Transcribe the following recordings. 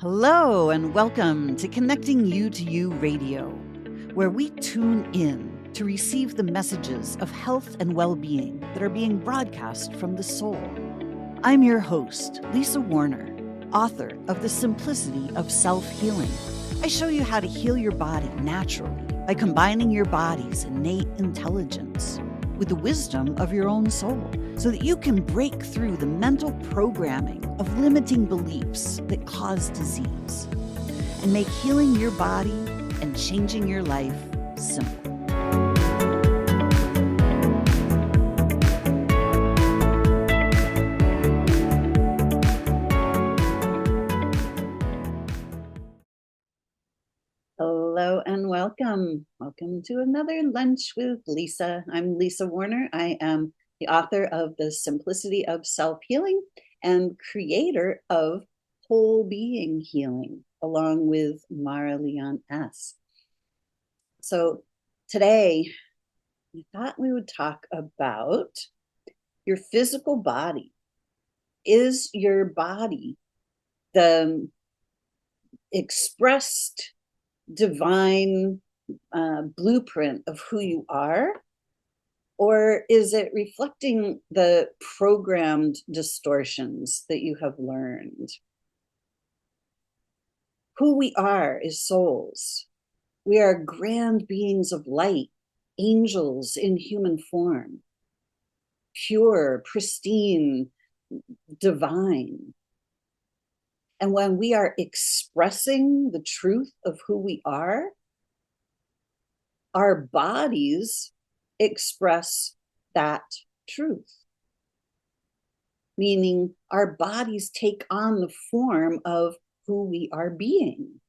Hello, and welcome to Connecting You to You Radio, where we tune in to receive the messages of health and well-being that are being broadcast from the soul. I'm your host, Lisa Warner, author of The Simplicity of Self-Healing. I show you how to heal your body naturally by combining your body's innate intelligence with the wisdom of your own soul, so that you can break through the mental programming of limiting beliefs that cause disease and make healing your body and changing your life simple. Hello and welcome. Welcome to another Lunch with Lisa. I'm Lisa Warner. I am the author of The Simplicity of Self-Healing and creator of Whole Being Healing, along with Mara Leon S. So today, I thought we would talk about your physical body. Is your body the expressed divine blueprint of who you are? Or is it reflecting the programmed distortions that you have learned? Who we are is souls. We are grand beings of light, angels in human form, pure, pristine, divine. And when we are expressing the truth of who we are, our bodies express that truth. Meaning our bodies take on the form of who we are being.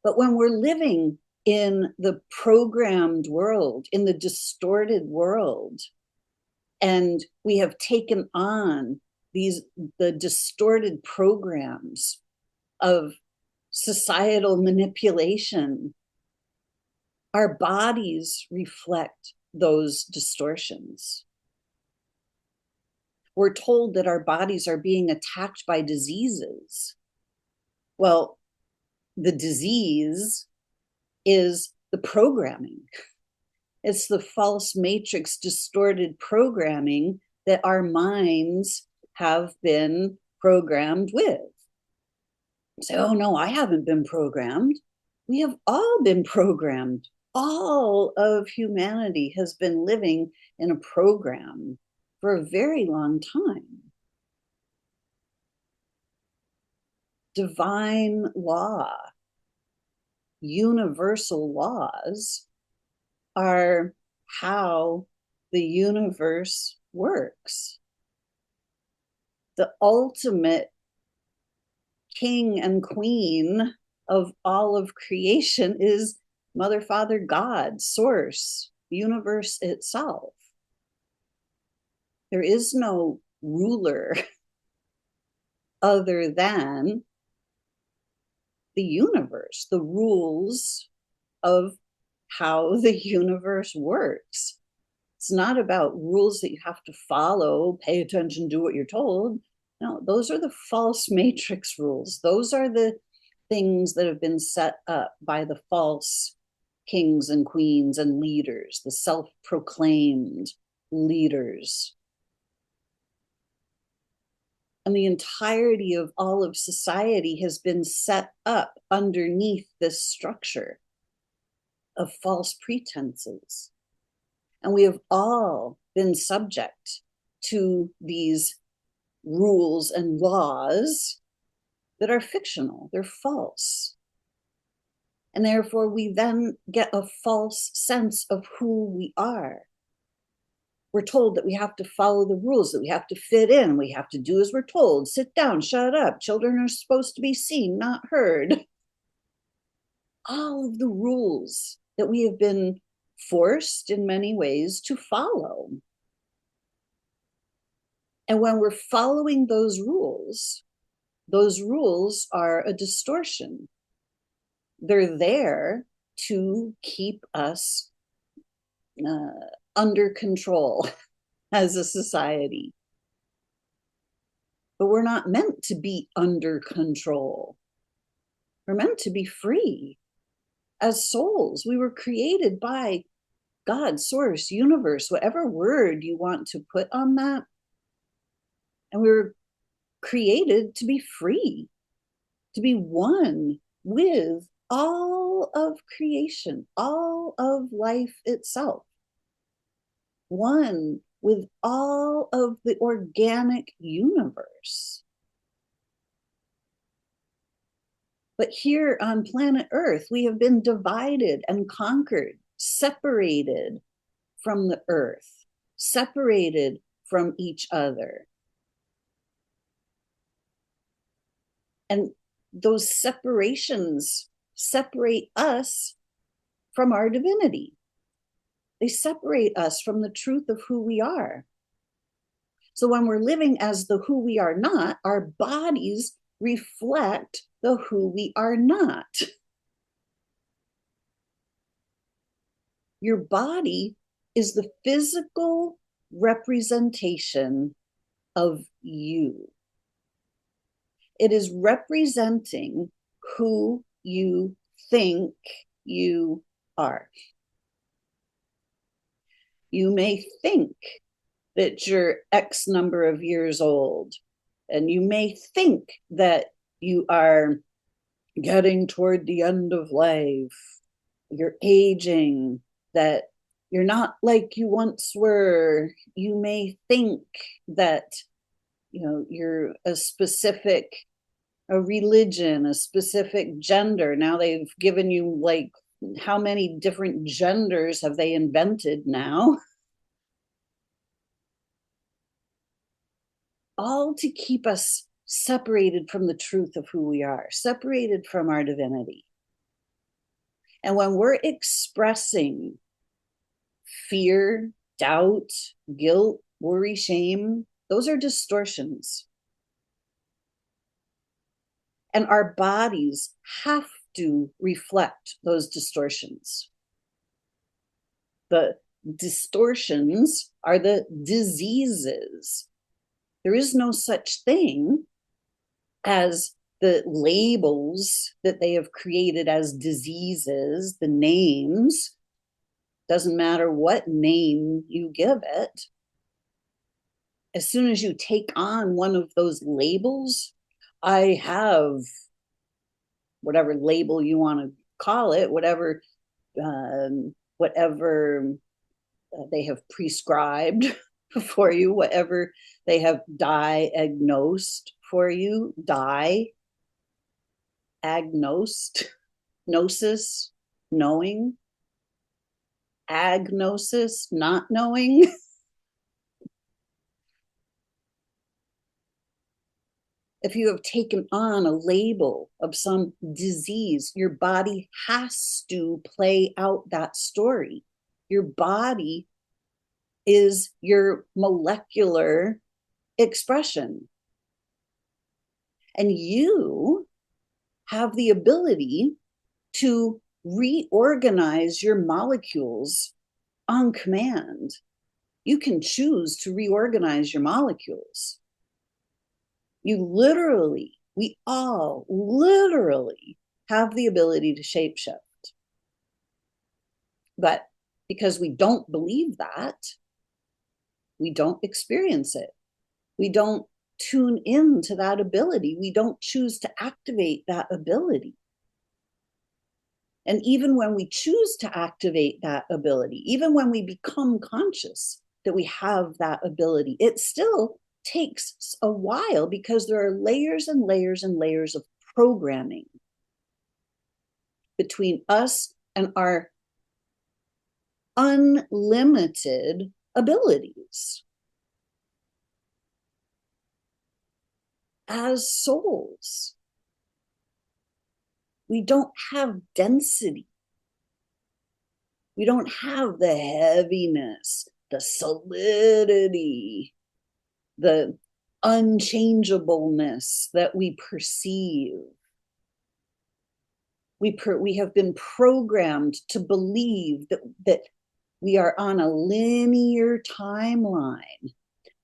But when we're living in the programmed world, in the distorted world, and we have taken on the distorted programs of societal manipulation, our bodies reflect those distortions. We're told that our bodies are being attacked by diseases. Well, the disease is the programming. It's the false matrix distorted programming that our minds have been programmed with. Say, oh no, I haven't been programmed. We have all been programmed. All of humanity has been living in a program for a very long time. Divine law, universal laws are how the universe works. The ultimate king and queen of all of creation is Mother, Father, God, Source, universe itself. There is no ruler other than the universe, the rules of how the universe works. It's not about rules that you have to follow, pay attention, do what you're told. No, those are the false matrix rules. Those are the things that have been set up by the false kings and queens and leaders, the self-proclaimed leaders. And the entirety of all of society has been set up underneath this structure of false pretenses. And we have all been subject to these rules and laws that are fictional, they're false. And therefore, we then get a false sense of who we are. We're told that we have to follow the rules, that we have to fit in, we have to do as we're told, sit down, shut up, children are supposed to be seen, not heard. All of the rules that we have been forced in many ways to follow. And when we're following those rules are a distortion. They're there to keep us under control as a society. but we're not meant to be under control. We're meant to be free as souls. We were created by God, source, universe, whatever word you want to put on that. And we were created to be free, to be one with all of creation, all of life itself, one with all of the organic universe. But here on planet Earth, we have been divided and conquered, separated from the earth, separated from each other. And those separations separate us from our divinity. They separate us from the truth of who we are. So when we're living as the who we are not, our bodies reflect the who we are not. Your body is the physical representation of you. It is representing who you think you are. You may think that you're X number of years old, and you may think that you are getting toward the end of life, you're aging, that you're not like you once were. You may think that, you're a specific a religion, a specific gender. Now they've given you, like, how many different genders have they invented now? All to keep us separated from the truth of who we are, separated from our divinity. And when we're expressing fear, doubt, guilt, worry, shame, those are distortions. And our bodies have to reflect those distortions. The distortions are the diseases. There is no such thing as the labels that they have created as diseases, the names. Doesn't matter what name you give it. As soon as you take on one of those labels, I have whatever label you want to call it, whatever they have prescribed for you, whatever they have diagnosed for you, agnosed, gnosis, knowing, agnosis, not knowing. If you have taken on a label of some disease, your body has to play out that story. Your body is your molecular expression. And you have the ability to reorganize your molecules on command. You can choose to reorganize your molecules. We all literally have the ability to shapeshift. But because we don't believe that, we don't experience it. We don't tune into that ability. We don't choose to activate that ability. And even when we choose to activate that ability, even when we become conscious that we have that ability, it still takes a while because there are layers and layers and layers of programming between us and our unlimited abilities as souls. We don't have density. We don't have the heaviness, the solidity, the unchangeableness that we perceive. We have been programmed to believe that we are on a linear timeline,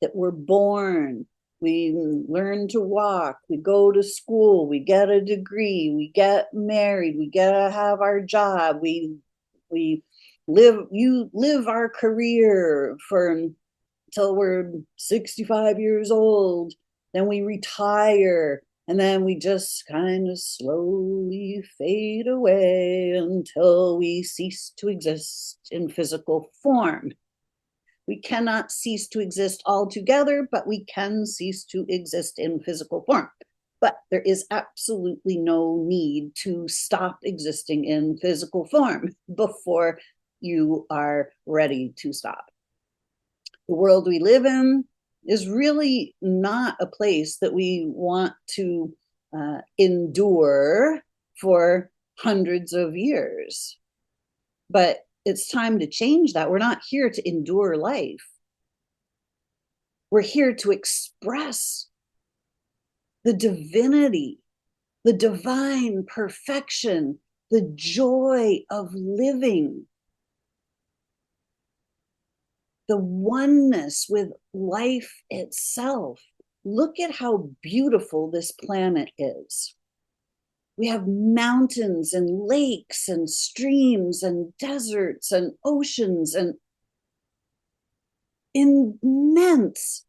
that we're born, we learn to walk, we go to school, we get a degree, we get married, we get to have our job, we live our career for until we're 65 years old, then we retire, and then we just kind of slowly fade away until we cease to exist in physical form. We cannot cease to exist altogether, but we can cease to exist in physical form. But there is absolutely no need to stop existing in physical form before you are ready to stop. The world we live in is really not a place that we want to endure for hundreds of years. But it's time to change that. We're not here to endure life. We're here to express the divinity, the divine perfection, the joy of living, the oneness with life itself. Look at how beautiful this planet is. We have mountains and lakes and streams and deserts and oceans and immense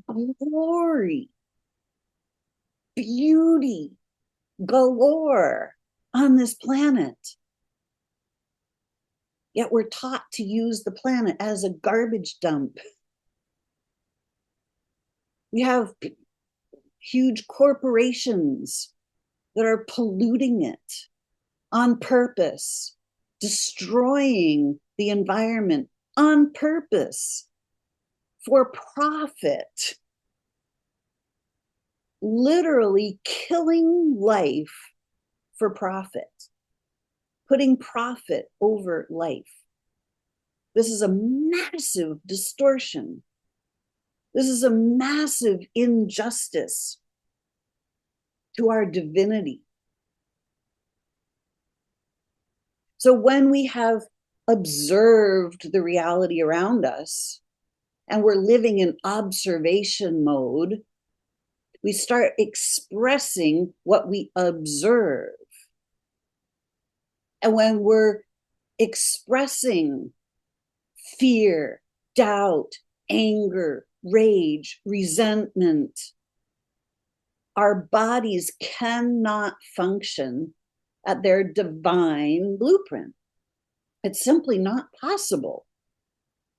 glory, beauty galore on this planet. Yet we're taught to use the planet as a garbage dump. We have huge corporations that are polluting it on purpose, destroying the environment on purpose for profit, literally killing life for profit, putting profit over life. This is a massive distortion. This is a massive injustice to our divinity. So when we have observed the reality around us and we're living in observation mode, we start expressing what we observe. And when we're expressing fear, doubt, anger, rage, resentment, our bodies cannot function at their divine blueprint. It's simply not possible.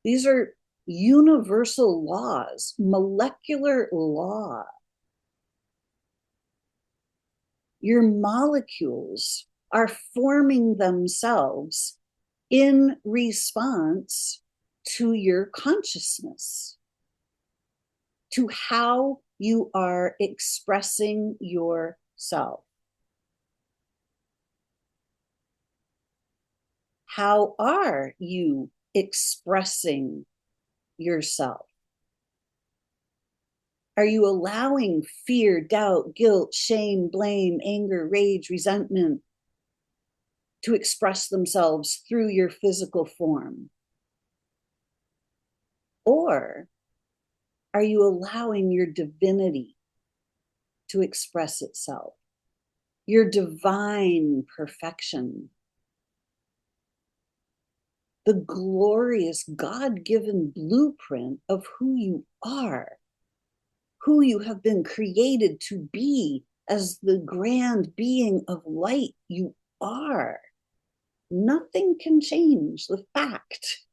These are universal laws, molecular law. Your molecules are forming themselves in response to your consciousness, to how you are expressing yourself. How are you expressing yourself? Are you allowing fear, doubt, guilt, shame, blame, anger, rage, resentment to express themselves through your physical form? Or are you allowing your divinity to express itself, your divine perfection, the glorious God-given blueprint of who you are, who you have been created to be as the grand being of light you are? Nothing can change the fact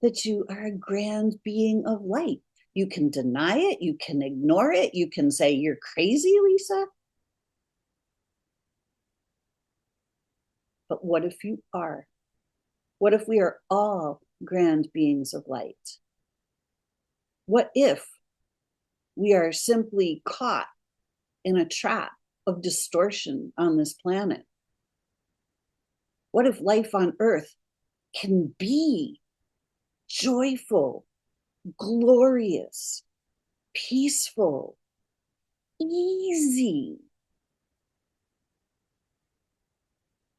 that you are a grand being of light. You can deny it, you can ignore it, you can say, "You're crazy, Lisa." But what if you are? What if we are all grand beings of light? What if we are simply caught in a trap of distortion on this planet? What if life on Earth can be joyful, glorious, peaceful, easy?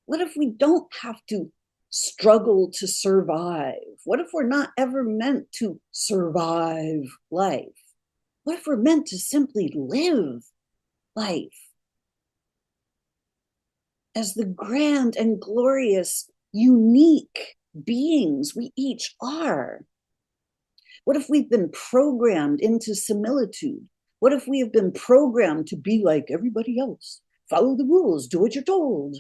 What if we don't have to struggle to survive? What if we're not ever meant to survive life? What if we're meant to simply live life as the grand and glorious, unique beings we each are? What if we've been programmed into similitude? What if we have been programmed to be like everybody else? Follow the rules, do what you're told.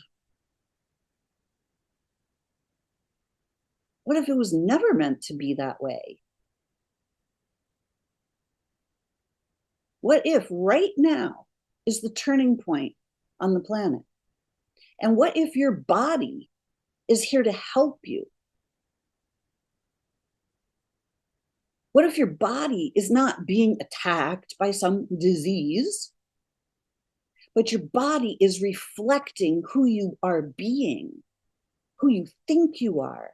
What if it was never meant to be that way? What if right now is the turning point on the planet? And what if your body is here to help you? What if your body is not being attacked by some disease, but your body is reflecting who you are being, who you think you are,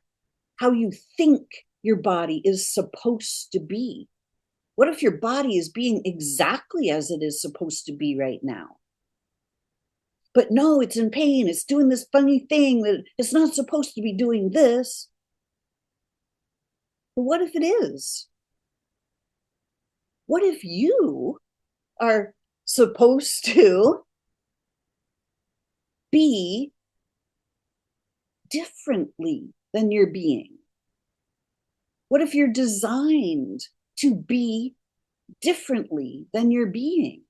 how you think your body is supposed to be? What if your body is being exactly as it is supposed to be right now? But no, it's in pain. It's doing this funny thing that it's not supposed to be doing this. But what if it is? What if you are supposed to be differently than you're being? What if you're designed to be differently than you're being?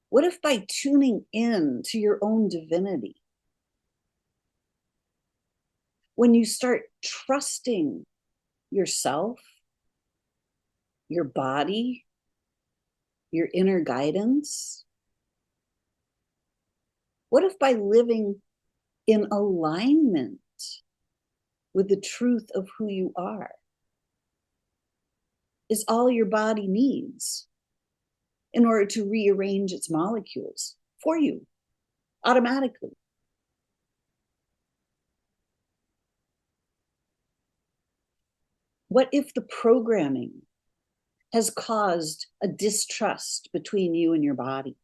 What if by tuning in to your own divinity, when you start trusting yourself, your body, your inner guidance, what if by living in alignment with the truth of who you are is all your body needs in order to rearrange its molecules for you automatically? What if the programming has caused a distrust between you and your body?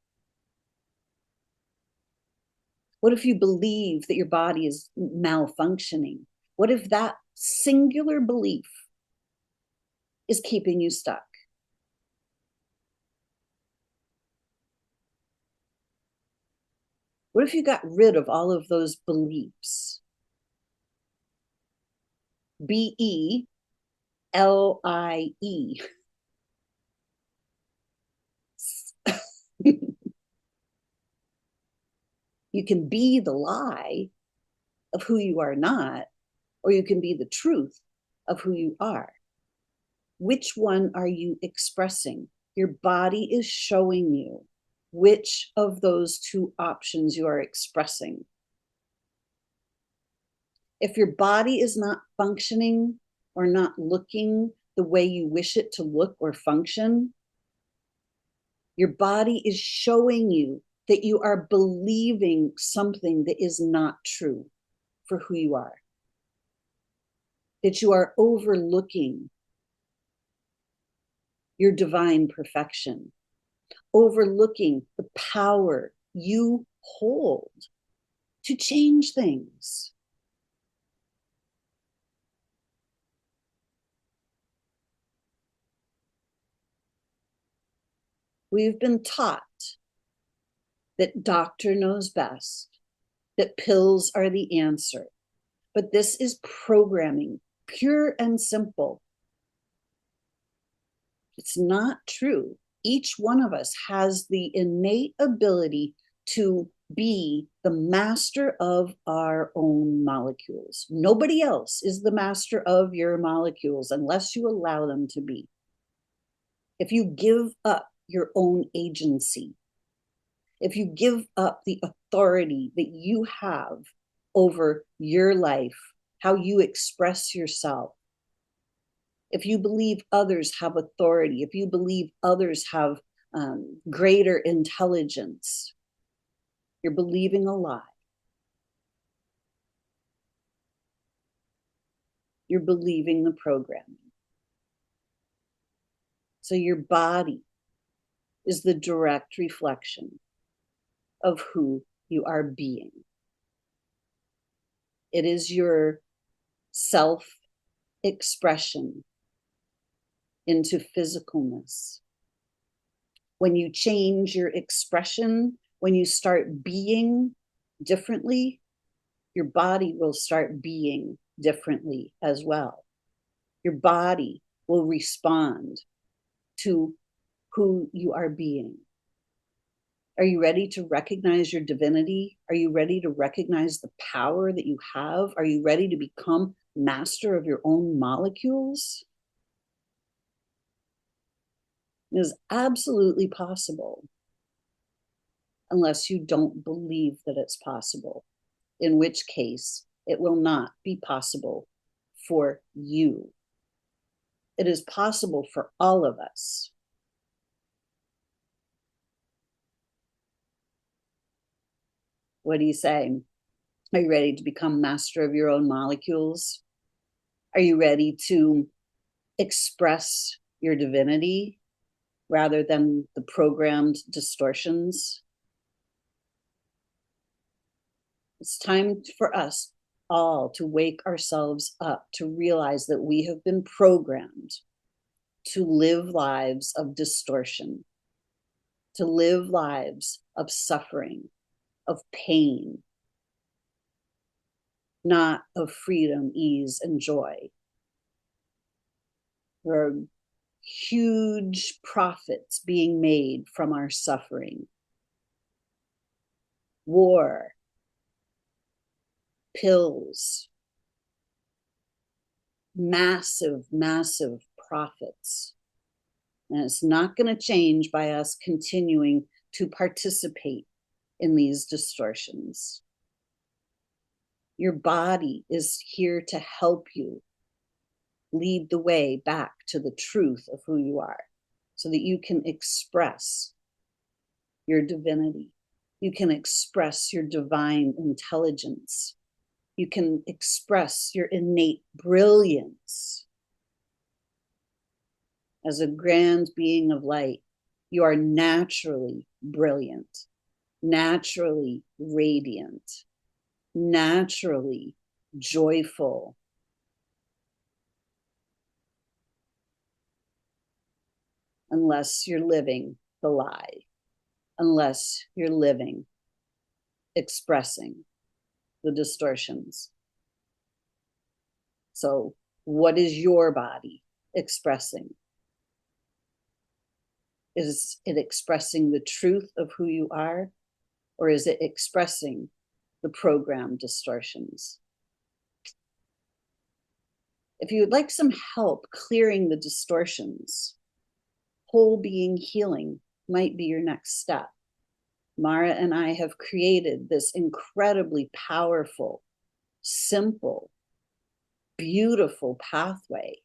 What if you believe that your body is malfunctioning? What if that singular belief is keeping you stuck? What if you got rid of all of those beliefs? BELIE. You can be the lie of who you are not, or you can be the truth of who you are. Which one are you expressing? Your body is showing you which of those two options you are expressing. If your body is not functioning or not looking the way you wish it to look or function, your body is showing you that you are believing something that is not true for who you are, that you are overlooking your divine perfection, overlooking the power you hold to change things. We've been taught that doctor knows best, that pills are the answer, but this is programming, pure and simple. It's not true. Each one of us has the innate ability to be the master of our own molecules. Nobody else is the master of your molecules unless you allow them to be. If you give up your own agency, if you give up the authority that you have over your life, how you express yourself, if you believe others have authority, if you believe others have greater intelligence, you're believing a lie. You're believing the programming. So your body is the direct reflection of who you are being. It is your self expression into physicalness. When you change your expression, when you start being differently, your body will start being differently as well. Your body will respond to who you are being. Are you ready to recognize your divinity? Are you ready to recognize the power that you have? Are you ready to become master of your own molecules? It is absolutely possible, unless you don't believe that it's possible, in which case it will not be possible for you. It is possible for all of us. What do you say? Are you ready to become master of your own molecules? Are you ready to express your divinity rather than the programmed distortions? It's time for us all to wake ourselves up, to realize that we have been programmed to live lives of distortion, to live lives of suffering, of pain, not of freedom, ease, and joy. There are huge profits being made from our suffering. War, pills, massive, massive profits. And it's not going to change by us continuing to participate in these distortions. Your body is here to help you lead the way back to the truth of who you are, so that you can express your divinity. You can express your divine intelligence. You can express your innate brilliance. As a grand being of light, you are naturally brilliant, naturally radiant, naturally joyful. Unless you're living the lie, unless you're living, expressing the distortions. So, what is your body expressing? Is it expressing the truth of who you are, or is it expressing the programmed distortions? If you would like some help clearing the distortions, whole being healing might be your next step. Mara and I have created this incredibly powerful, simple, beautiful pathway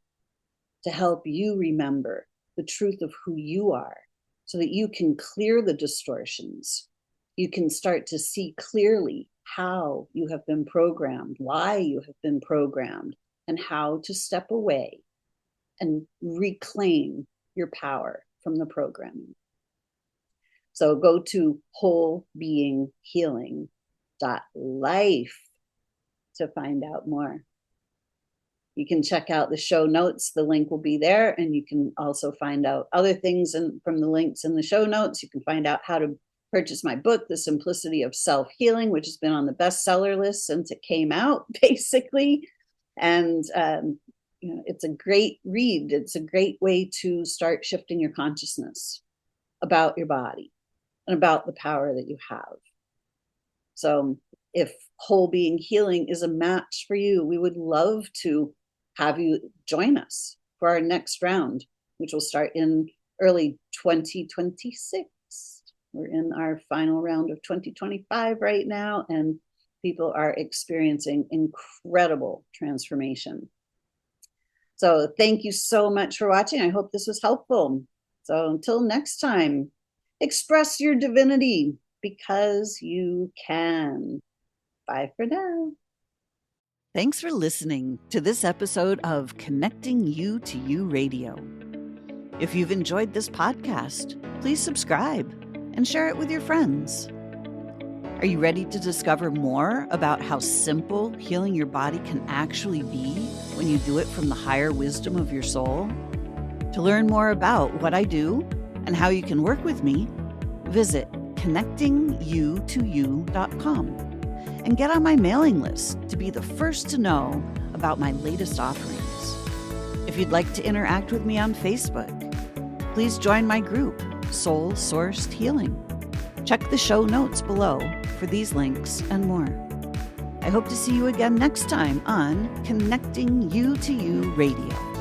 to help you remember the truth of who you are, so that you can clear the distortions. You can start to see clearly how you have been programmed, why you have been programmed, and how to step away and reclaim your power from the programming. So go to wholebeinghealing.life to find out more. You can check out the show notes. The link will be there, and you can also find out other things from the links in the show notes. You can find out how to purchase my book, The Simplicity of Self-Healing, which has been on the bestseller list since it came out, basically. And it's a great read. It's a great way to start shifting your consciousness about your body and about the power that you have. So if whole being healing is a match for you, we would love to have you join us for our next round, which will start in early 2026. We're in our final round of 2025 right now, and people are experiencing incredible transformation. So thank you so much for watching. I hope this was helpful. So until next time, express your divinity because you can. Bye for now. Thanks for listening to this episode of Connecting You to You Radio. If you've enjoyed this podcast, please subscribe and share it with your friends. Are you ready to discover more about how simple healing your body can actually be when you do it from the higher wisdom of your soul? To learn more about what I do and how you can work with me, visit connectingyoutoyou.com and get on my mailing list to be the first to know about my latest offerings. If you'd like to interact with me on Facebook, please join my group, Soul Sourced Healing. Check the show notes below for these links and more. I hope to see you again next time on Connecting You to You Radio.